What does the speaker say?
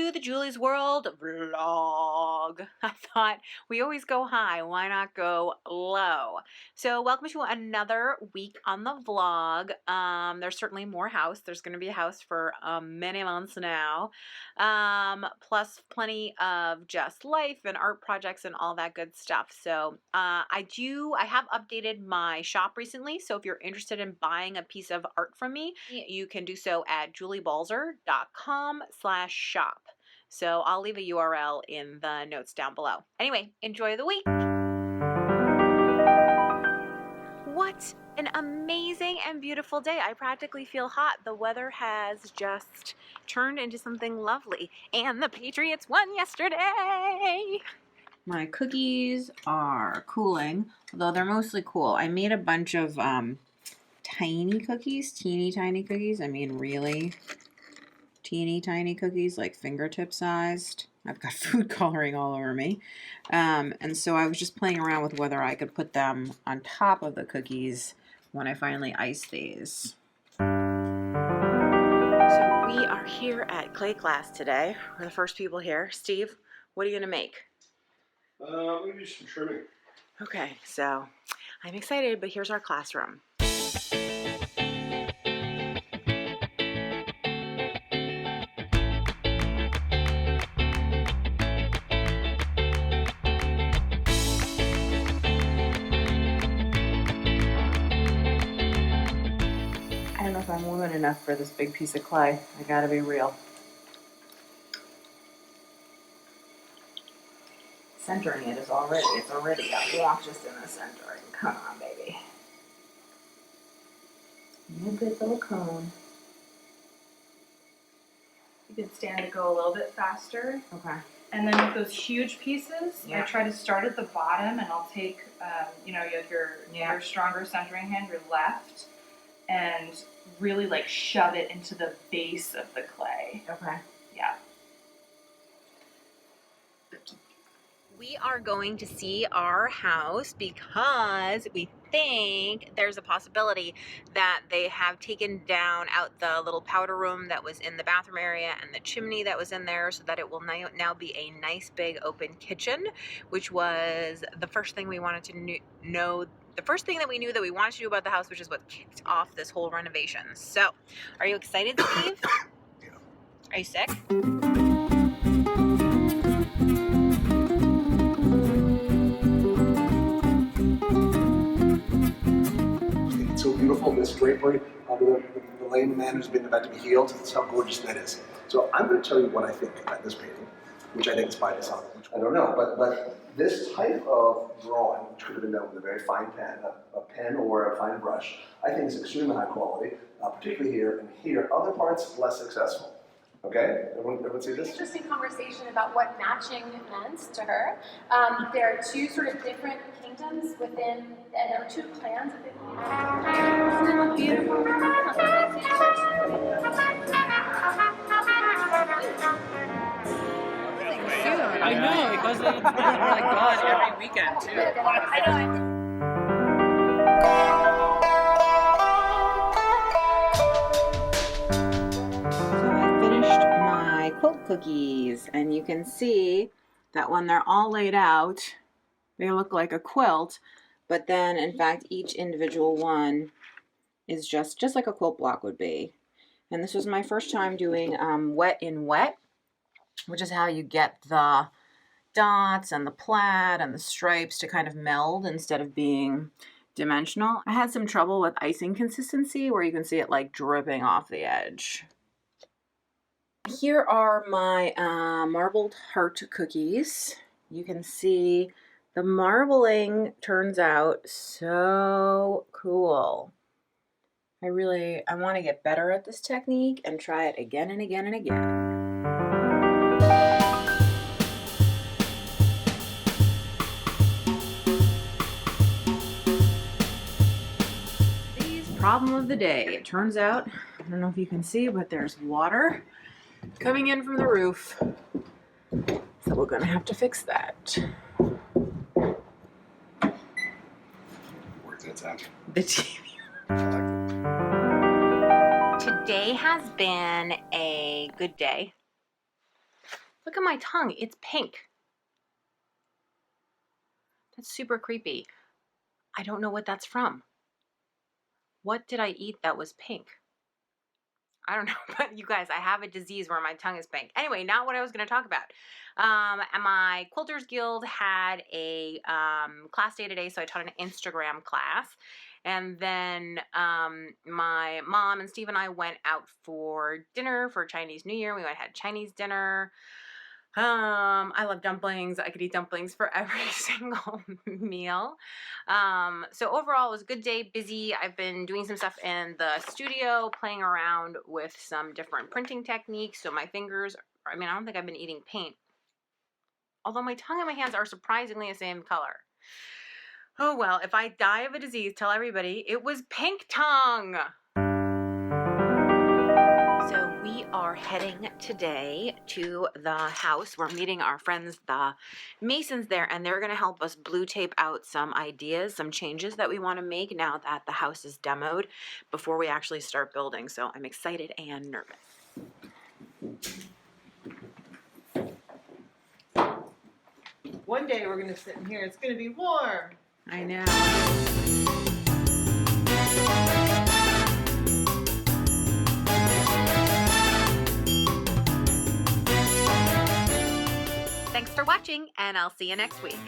to the Julie's World vlog. I thought we always go high, why not go low? So welcome to another week on the vlog. There's certainly more house. There's going to be a house for many months now. Plus plenty of just life and art projects and all that good stuff. So I have updated my shop recently. So if you're interested in buying a piece of art from me, you can do so at juliebalzer.com/shop. So I'll leave a URL in the notes down below. Anyway, enjoy the week. What an amazing and beautiful day. I practically feel hot. The weather has just turned into something lovely. And the Patriots won yesterday. My cookies are cooling, although they're mostly cool. I made a bunch of tiny cookies, teeny tiny cookies. I mean, really teeny tiny cookies, like fingertip sized. I've got food coloring all over me. And so I was just playing around with whether I could put them on top of the cookies when I finally ice these. So we are here at clay class today. We're the first people here. Steve, what are you gonna make? I'm going to do some trimming. Okay, so I'm excited, but here's our classroom. I don't know if I'm woman enough for this big piece of clay. I gotta be real. Centering it is it's already got blotches in the centering. Come on, baby. A good little cone. You can stand to go a little bit faster. Okay. And then with those huge pieces, I try to start at the bottom, and I'll take, you have your stronger centering hand, your left, and really like shove it into the base of the clay. Okay. Yeah. We are going to see our house because we think there's a possibility that they have taken down out the little powder room that was in the bathroom area and the chimney that was in there, so that it will now be a nice big open kitchen, which was the first thing we wanted to know. The first thing that we knew that we wanted to do about the house, which is what kicked off this whole renovation. So, are you excited, Steve? Yeah. Are you sick? It's so beautiful, this drapery, the lame man who's been about to be healed. That's how gorgeous that is. So I'm going to tell you what I think about this painting, which I think is by design. I don't know, but this type of drawing, which could have been done with a very fine pen, a pen or a fine brush, I think is extremely high quality, particularly here and here. Other parts, less successful. Okay? Everyone see this? Interesting conversation about what matching meant to her. There are two sort of different kingdoms within, and there are two clans within. Isn't it look beautiful? I know, because it's like gone every weekend too. I know. Quilt cookies, and you can see that when they're all laid out they look like a quilt, but then in fact each individual one is just like a quilt block would be. And this was my first time doing wet in wet, which is how you get the dots and the plaid and the stripes to kind of meld instead of being dimensional. I had some trouble with icing consistency where you can see it like dripping off the edge. Here are my marbled heart cookies. You can see the marbling turns out so cool. I want to get better at this technique and try it again and again and again. Problem of the day. It turns out, I don't know if you can see, but there's water coming in from the roof. So we're gonna have to fix that. Where's that at? The TV. Today has been a good day. Look at my tongue. It's pink. That's super creepy. I don't know what that's from. What did I eat that was pink? I don't know, but you guys, I have a disease where my tongue is pink. Anyway, not what I was going to talk about. My Quilters Guild had a class day today, so I taught an Instagram class. And then my mom and Steve and I went out for dinner for Chinese New Year. We went and had Chinese dinner. I love dumplings. I could eat dumplings for every single meal. So overall, it was a good day, busy. I've been doing some stuff in the studio, playing around with some different printing techniques. So my fingers, I mean, I don't think I've been eating paint. Although my tongue and my hands are surprisingly the same color. Oh well, if I die of a disease, tell everybody it was pink tongue. So we are heading today to the house. We're meeting our friends, the Masons there, and they're going to help us blue tape out some ideas, some changes that we want to make now that the house is demoed before we actually start building. So I'm excited and nervous. One day we're going to sit in here. It's going to be warm. I know. Thanks for watching, and I'll see you next week.